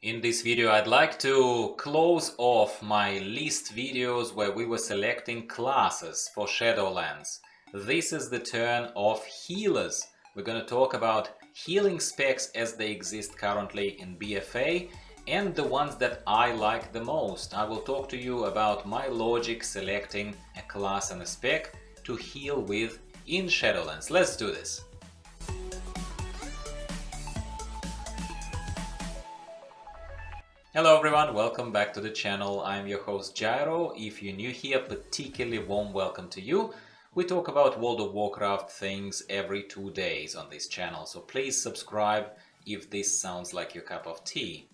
In this video, I'd like to close off my list videos where we were selecting classes for Shadowlands. This is the turn of healers. We're going to talk about healing specs as they exist currently in BfA and the ones that I like the most. I will talk to you about my logic selecting a class and a spec to heal with in Shadowlands. Let's do this. Hello everyone, welcome back to the channel. I'm your host Gyro. If you're new here, particularly warm welcome to you. We talk about World of Warcraft things every 2 days on this channel, so please subscribe if this sounds like your cup of tea.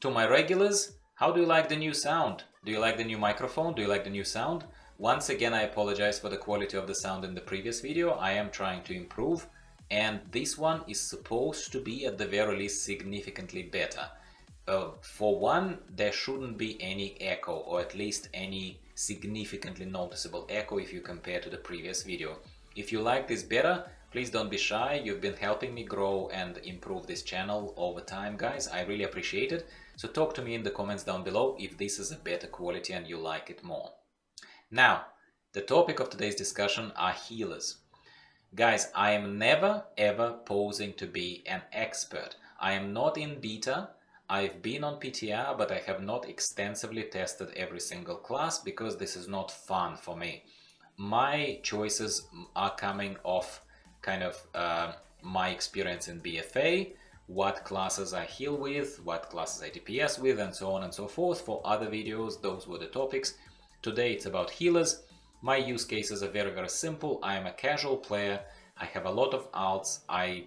To my regulars, how do you like the new sound? Do you like the new microphone? Do you like the new sound? Once again, I apologize for the quality of the sound in the previous video. I am trying to improve, and this one is supposed to be at the very least significantly better. For one, there shouldn't be any echo, or at least any significantly noticeable echo if you compare to the previous video. If you like this better, please don't be shy. You've been helping me grow and improve this channel over time, guys. I really appreciate it. So talk to me in the comments down below if this is a better quality and you like it more. Now, the topic of today's discussion are healers. Guys, I am never ever posing to be an expert. I am not in beta. I've been on PTR, but I have not extensively tested every single class because this is not fun for me. My choices are coming off kind of my experience in BfA, what classes I heal with, what classes I DPS with, and so on and so forth. For other videos, those were the topics. Today it's about healers. My use cases are very simple. I am a casual player. I have a lot of alts. I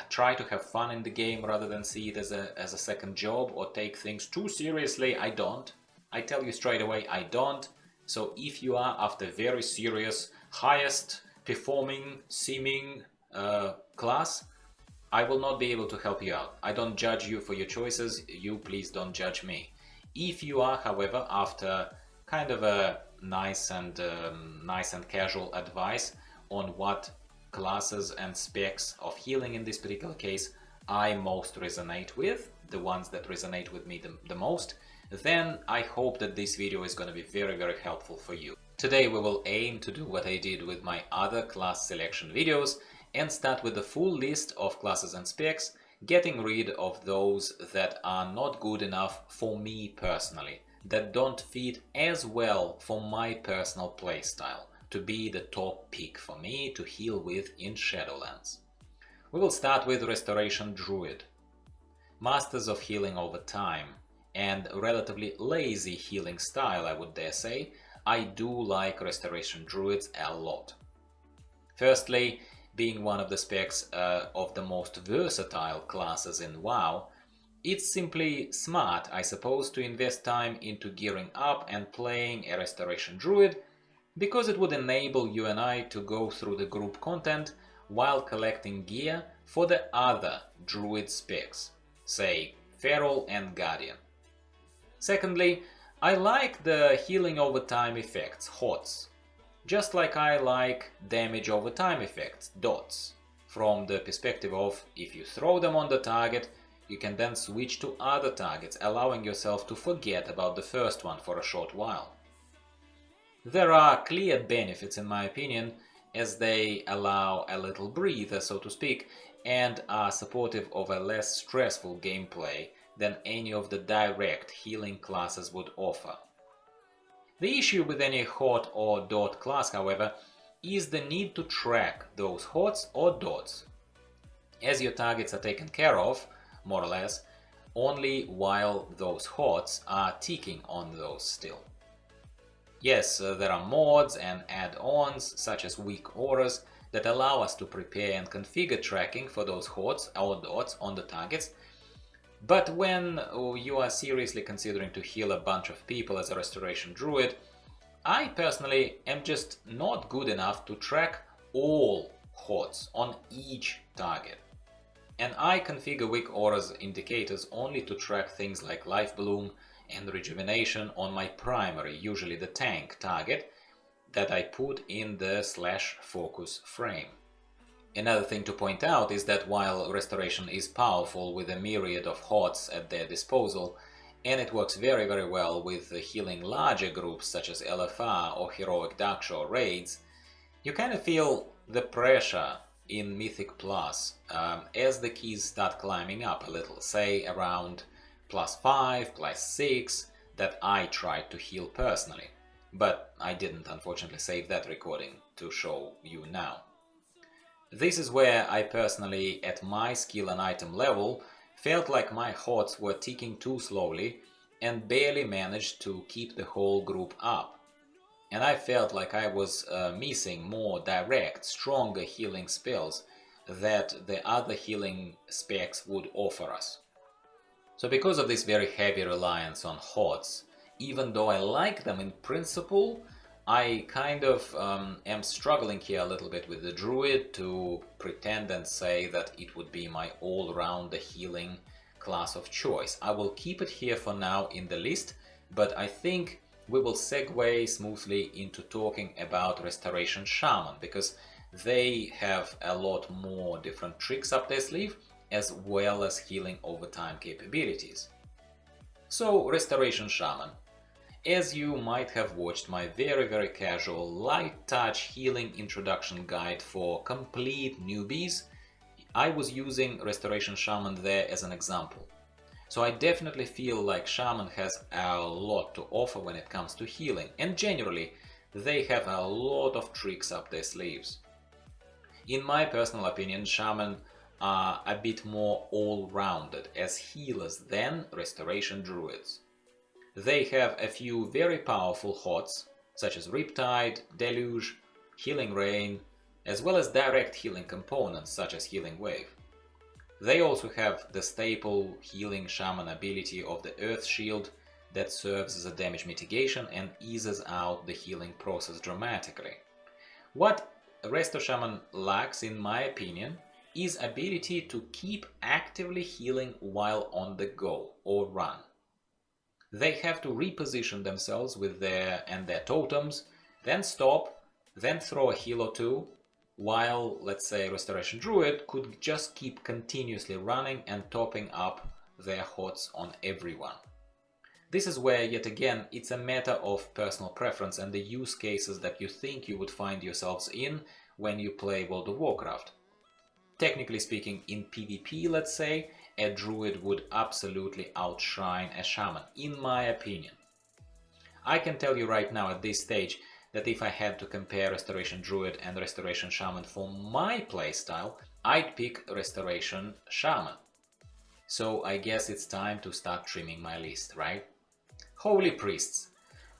try to have fun in the game rather than see it as a second job or take things too seriously. I don't. I tell you straight away, I don't. So if you are after very serious, highest performing, seeming class, I will not be able to help you out. I don't judge you for your choices. You please don't judge me. If you are, however, after kind of a nice and casual advice on what classes and specs of healing in this particular case I most resonate with, the ones that resonate with me the most, then I hope that this video is going to be very helpful for you. Today we will aim to do what I did with my other class selection videos and start with the full list of classes and specs, getting rid of those that are not good enough for me personally, that don't fit as well for my personal playstyle to be the top pick for me to heal with in Shadowlands. We will start with Restoration Druid. Masters of healing over time and relatively lazy healing style, I would dare say, I do like Restoration Druids a lot. Firstly, being one of the specs of the most versatile classes in WoW, it's simply smart, I suppose, to invest time into gearing up and playing a Restoration Druid, because it would enable you and I to go through the group content while collecting gear for the other Druid specs, say Feral and Guardian. Secondly, I like the healing over time effects, HOTS, just like I like damage over time effects, DOTS, from the perspective of if you throw them on the target, you can then switch to other targets, allowing yourself to forget about the first one for a short while. There are clear benefits in my opinion, as they allow a little breather, so to speak, and are supportive of a less stressful gameplay than any of the direct healing classes would offer. The issue with any HOT or DOT class, however, is the need to track those HOTs or DOTs, as your targets are taken care of, more or less, only while those HOTs are ticking on those still. Yes, there are mods and add-ons such as weak auras that allow us to prepare and configure tracking for those HOTs or DOTs on the targets, but when you are seriously considering to heal a bunch of people as a Restoration Druid, I personally am just not good enough to track all HOTs on each target. And I configure weak auras indicators only to track things like life bloom and rejuvenation on my primary, usually the tank target, that I put in the /focus frame. Another thing to point out is that while Restoration is powerful with a myriad of HOTS at their disposal, and it works very well with healing larger groups such as LFR or Heroic Darkshaw raids, you kind of feel the pressure in Mythic Plus as the keys start climbing up a little, say around +5, +6, that I tried to heal personally. But I didn't unfortunately save that recording to show you now. This is where I personally, at my skill and item level, felt like my HOTS were ticking too slowly and barely managed to keep the whole group up. And I felt like I was missing more direct, stronger healing spells that the other healing specs would offer us. So because of this very heavy reliance on HOTS, even though I like them in principle, I kind of am struggling here a little bit with the Druid to pretend and say that it would be my all-round healing class of choice. I will keep it here for now in the list, but I think we will segue smoothly into talking about Restoration Shaman, because they have a lot more different tricks up their sleeve, as well as healing over time capabilities. So, Restoration Shaman. As you might have watched my very casual light touch healing introduction guide for complete newbies, I was using Restoration Shaman there as an example. So I definitely feel like Shaman has a lot to offer when it comes to healing, and generally they have a lot of tricks up their sleeves. In my personal opinion, Shaman are a bit more all-rounded as healers than Restoration Druids. They have a few very powerful HOTS, such as Riptide, Deluge, Healing Rain, as well as direct healing components such as Healing Wave. They also have the staple healing shaman ability of the Earth Shield that serves as a damage mitigation and eases out the healing process dramatically. What Resto Shaman lacks, in my opinion, is ability to keep actively healing while on the go or run. They have to reposition themselves with their totems, then stop, then throw a heal or two, while, let's say, Restoration Druid could just keep continuously running and topping up their HOTS on everyone. This is where, yet again, it's a matter of personal preference and the use cases that you think you would find yourselves in when you play World of Warcraft. Technically speaking, in PvP, let's say, a Druid would absolutely outshine a Shaman, in my opinion. I can tell you right now at this stage that if I had to compare Restoration Druid and Restoration Shaman for my playstyle, I'd pick Restoration Shaman. So I guess it's time to start trimming my list, right? Holy Priests.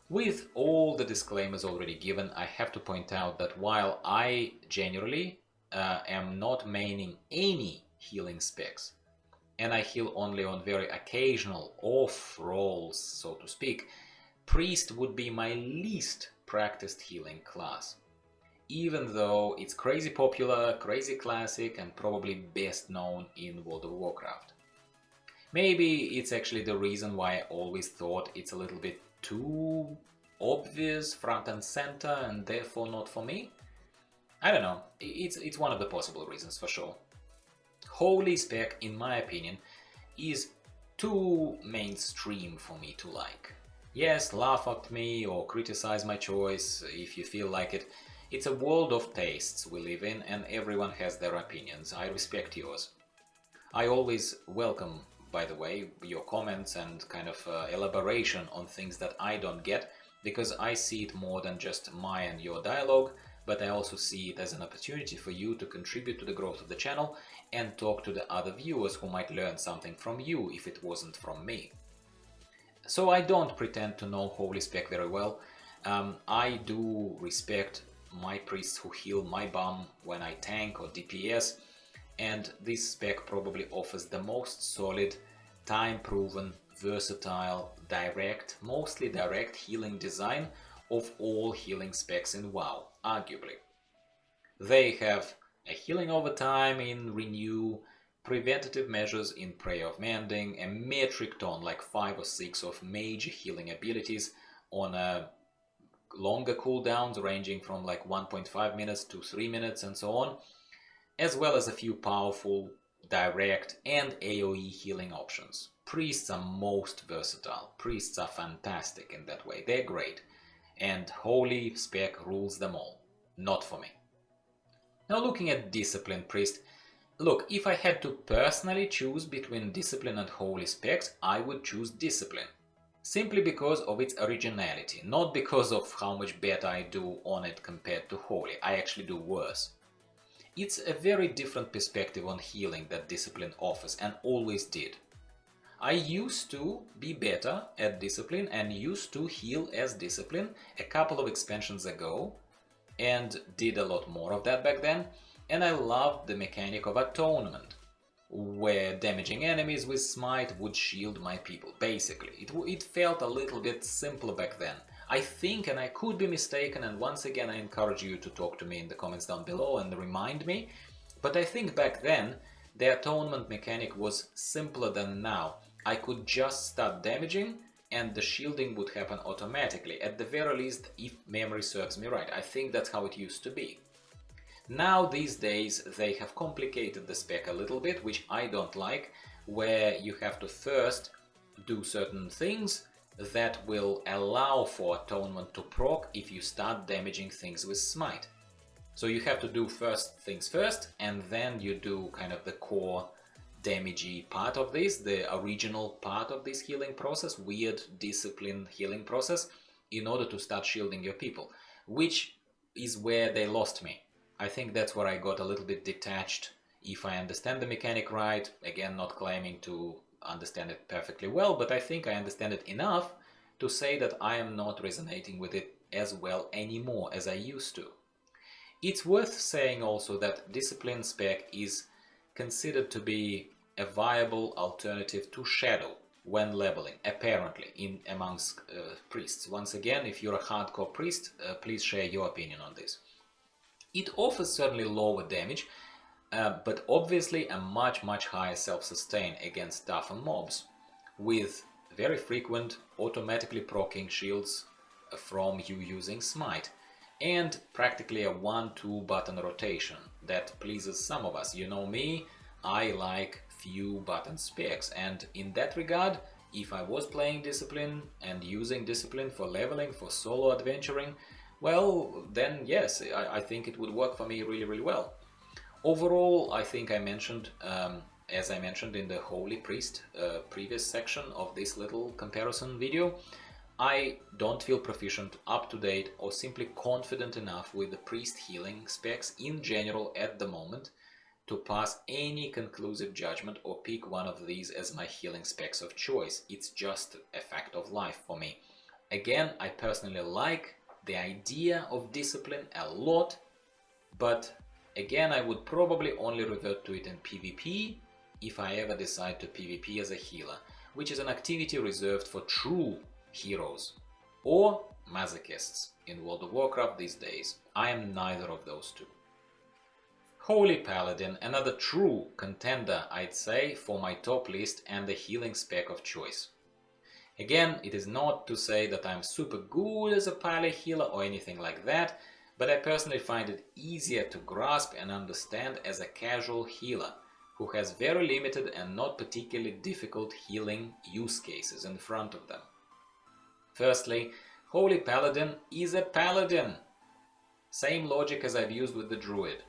With all the disclaimers already given, I have to point out that while I generally am not maining any healing specs, and I heal only on very occasional off rolls, so to speak, Priest would be my least practiced healing class, even though it's crazy popular, crazy classic, and probably best known in World of Warcraft. Maybe it's actually the reason why I always thought it's a little bit too obvious, front and center, and therefore not for me. I don't know, it's one of the possible reasons for sure. Holy spec, in my opinion, is too mainstream for me to like. Yes, laugh at me or criticize my choice if you feel like it. It's a world of tastes we live in and everyone has their opinions. I respect yours. I always welcome, by the way, your comments and kind of elaboration on things that I don't get, because I see it more than just my and your dialogue, but I also see it as an opportunity for you to contribute to the growth of the channel and talk to the other viewers who might learn something from you if it wasn't from me. So I don't pretend to know Holy Spec very well. I do respect my priests who heal my bum when I tank or DPS, and this spec probably offers the most solid, time-proven, versatile, direct, mostly direct healing design of all healing specs in WoW, arguably. They have a healing over time in Renew, preventative measures in Prayer of Mending, a metric ton, like 5 or 6 of major healing abilities on a longer cooldowns ranging from like 1.5 minutes to 3 minutes and so on. as well as a few powerful, direct, and AoE healing options. Priests are most versatile. Priests are fantastic in that way. They're great. And Holy spec rules them all. Not for me. Now looking at Discipline Priest. Look, if I had to personally choose between Discipline and Holy specs, I would choose Discipline. Simply because of its originality, not because of how much better I do on it compared to Holy. I actually do worse. It's a very different perspective on healing that Discipline offers, and always did. I used to be better at Discipline and used to heal as Discipline a couple of expansions ago, and did a lot more of that back then, and I loved the mechanic of Atonement, where damaging enemies with Smite would shield my people, basically. It felt a little bit simpler back then. I think, and I could be mistaken, and once again I encourage you to talk to me in the comments down below and remind me, but I think back then the Atonement mechanic was simpler than now. I could just start damaging and the shielding would happen automatically, at the very least if memory serves me right. I think that's how it used to be. Now these days they have complicated the spec a little bit, which I don't like, where you have to first do certain things that will allow for Atonement to proc if you start damaging things with Smite. So you have to do first things first, and then you do kind of the core damagey part of this, the original part of this healing process, weird discipline healing process, in order to start shielding your people, which is where they lost me. I think that's where I got a little bit detached. If I understand the mechanic right, again, not claiming to understand it perfectly well, but I think I understand it enough to say that I am not resonating with it as well anymore as I used to. It's worth saying also that Discipline spec is considered to be a viable alternative to Shadow when leveling, apparently, amongst priests. Once again, if you're a hardcore priest, please share your opinion on this. It offers certainly lower damage, but obviously a much higher self-sustain against tougher mobs, with very frequent automatically proccing shields from you using Smite, and practically a 1-2 button rotation that pleases some of us. You know me, I like few button specs, and in that regard, if I was playing Discipline and using Discipline for leveling, for solo adventuring, well, then yes, I think it would work for me really well. Overall, I think I mentioned, as I mentioned in the Holy Priest previous section of this little comparison video, I don't feel proficient, up to date, or simply confident enough with the priest healing specs in general at the moment to pass any conclusive judgment or pick one of these as my healing specs of choice. It's just a fact of life for me. Again, I personally like the idea of Discipline a lot, but again, I would probably only revert to it in PvP if I ever decide to PvP as a healer, which is an activity reserved for true heroes or masochists in World of Warcraft these days. I am neither of those two. Holy Paladin, another true contender, I'd say, for my top list and the healing spec of choice. Again, it is not to say that I'm super good as a Pallie healer or anything like that, but I personally find it easier to grasp and understand as a casual healer who has very limited and not particularly difficult healing use cases in front of them. Firstly, Holy Paladin is a Paladin. Same logic as I've used with the Druid.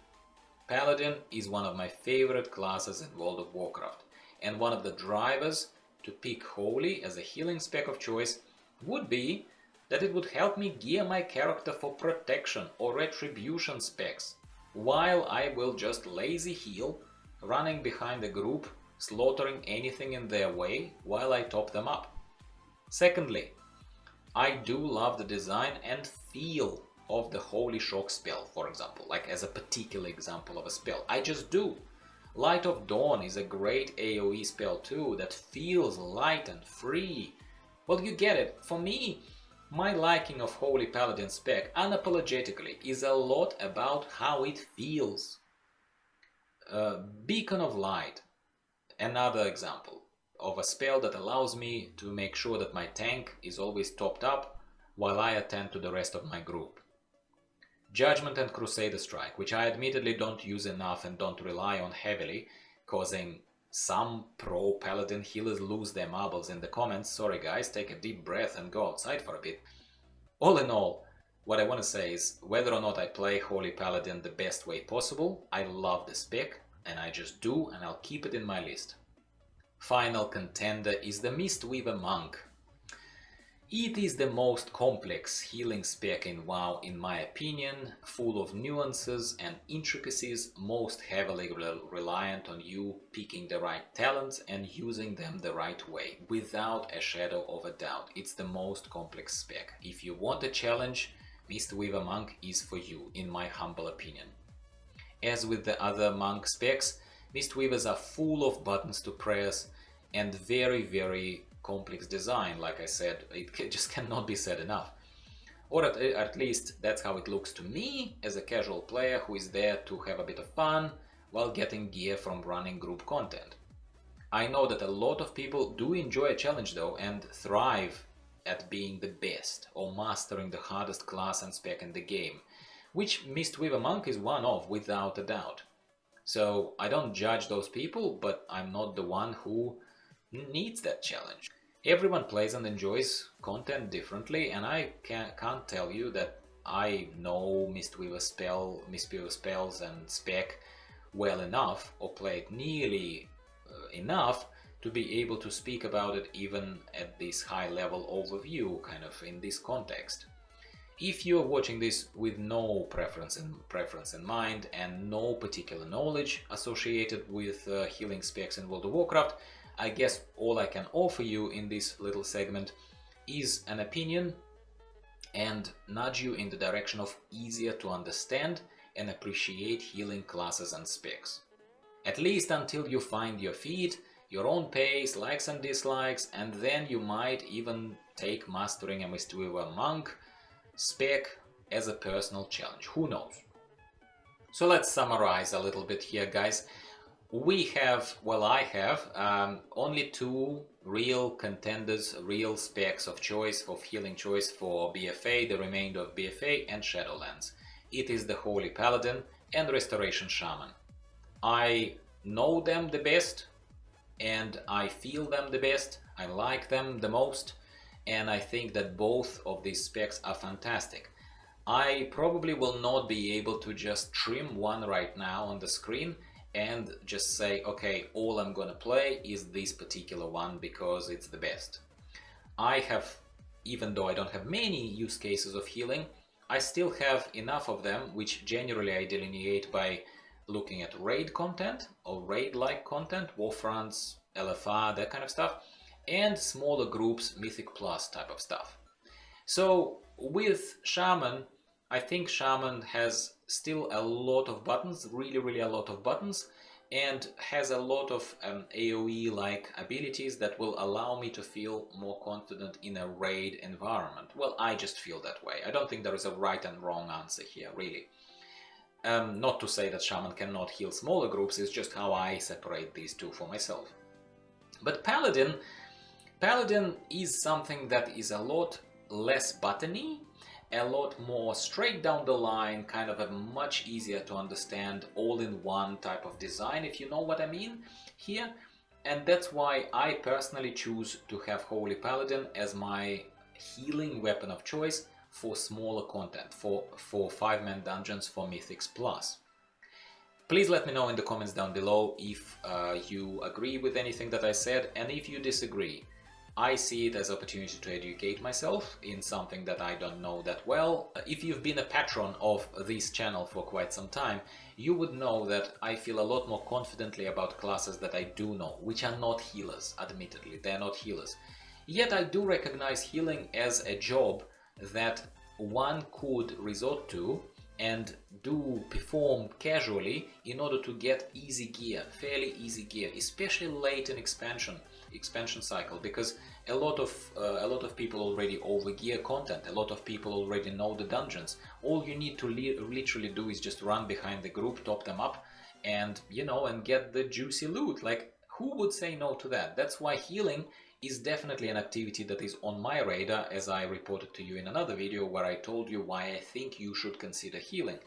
Paladin is one of my favorite classes in World of Warcraft, and one of the drivers to pick Holy as a healing spec of choice would be that it would help me gear my character for protection or retribution specs, while I will just lazy heal, running behind a group, slaughtering anything in their way while I top them up. Secondly, I do love the design and feel of the Holy Shock spell, for example, like as a particular example of a spell. I just do. Light of Dawn is a great AoE spell too, that feels light and free. Well, you get it. For me, my liking of Holy Paladin spec, unapologetically, is a lot about how it feels. Beacon of Light, another example of a spell that allows me to make sure that my tank is always topped up while I attend to the rest of my group. Judgment and Crusader Strike, which I admittedly don't use enough and don't rely on heavily, causing some pro paladin healers lose their marbles in the comments. Sorry guys, take a deep breath and go outside for a bit. All in all, what I want to say is, whether or not I play Holy Paladin the best way possible, I love the spec, and I just do, and I'll keep it in my list. Final contender is the Mistweaver Monk. It is the most complex healing spec in WoW in my opinion, full of nuances and intricacies, most heavily reliant on you picking the right talents and using them the right way, without a shadow of a doubt. It's the most complex spec. If you want a challenge, Mistweaver Monk is for you, in my humble opinion. As with the other monk specs, Mistweavers are full of buttons to press and very complex design. Like I said, it just cannot be said enough. Or at least that's how it looks to me as a casual player who is there to have a bit of fun while getting gear from running group content. I know that a lot of people do enjoy a challenge though and thrive at being the best or mastering the hardest class and spec in the game, which Mistweaver Monk is one of, without a doubt. So I don't judge those people, but I'm not the one who needs that challenge. Everyone plays and enjoys content differently, and I can't tell you that I know Mistweaver spells and spec well enough, or play it nearly enough to be able to speak about it even at this high level overview, kind of in this context. If you're watching this with no preference in mind and no particular knowledge associated with healing specs in World of Warcraft, I guess all I can offer you in this little segment is an opinion and nudge you in the direction of easier to understand and appreciate healing classes and specs. At least until you find your feet, your own pace, likes and dislikes, and then you might even take mastering a Mistweaver Monk spec as a personal challenge. Who knows? So let's summarize a little bit here, guys. I have only two real contenders, real specs of choice, of healing choice for BfA, the remainder of BfA and Shadowlands. It is the Holy Paladin and Restoration Shaman. I know them the best and I feel them the best, I like them the most, and I think that both of these specs are fantastic. I probably will not be able to just trim one right now on the screen and just say, okay, all I'm gonna play is this particular one because it's the best. I have, even though I don't have many use cases of healing, I still have enough of them, which generally I delineate by looking at raid content or raid-like content, Warfronts, LFR, that kind of stuff, and smaller groups, Mythic Plus type of stuff. So with Shaman, I think Shaman has still a lot of buttons, really a lot of buttons, and has a lot of AoE-like abilities that will allow me to feel more confident in a raid environment. Well, I just feel that way. I don't think there is a right and wrong answer here, really. Not to say that Shaman cannot heal smaller groups, it's just how I separate these two for myself. But Paladin is something that is a lot less buttony, a lot more straight down the line, kind of a much easier to understand all-in-one type of design, if you know what I mean here. And that's why I personally choose to have Holy Paladin as my healing weapon of choice for smaller content, for 5-man dungeons, for Mythics Plus. Please let me know in the comments down below if you agree with anything that I said, and if you disagree. I see it as an opportunity to educate myself in something that I don't know that well. If you've been a patron of this channel for quite some time, you would know that I feel a lot more confidently about classes that I do know, which are not healers, admittedly, they're not healers. Yet I do recognize healing as a job that one could resort to and do perform casually in order to get easy gear, fairly easy gear, especially late in expansion cycle, because a lot of people already overgear content, a lot of people already know the dungeons. All you need to literally do is just run behind the group, top them up, and and get the juicy loot. Like, who would say no to that? That's why healing is definitely an activity that is on my radar, as I reported to you in another video where I told you why I think you should consider healing.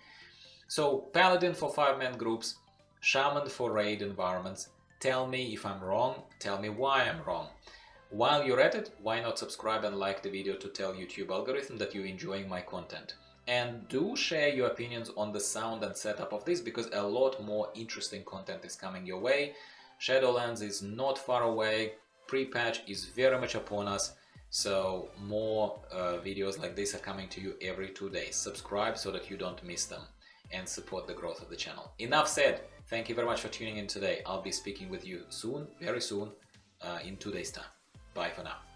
So Paladin for 5-man groups, Shaman for raid environments. Tell me if I'm wrong, tell me why I'm wrong. While you're at it, why not subscribe and like the video to tell YouTube algorithm that you're enjoying my content. And do share your opinions on the sound and setup of this, because a lot more interesting content is coming your way. Shadowlands is not far away, pre-patch is very much upon us, so more videos like this are coming to you every 2 days. Subscribe so that you don't miss them and support the growth of the channel. Enough said. Thank you very much for tuning in today. I'll be speaking with you soon, very soon, in 2 days time. Bye for now.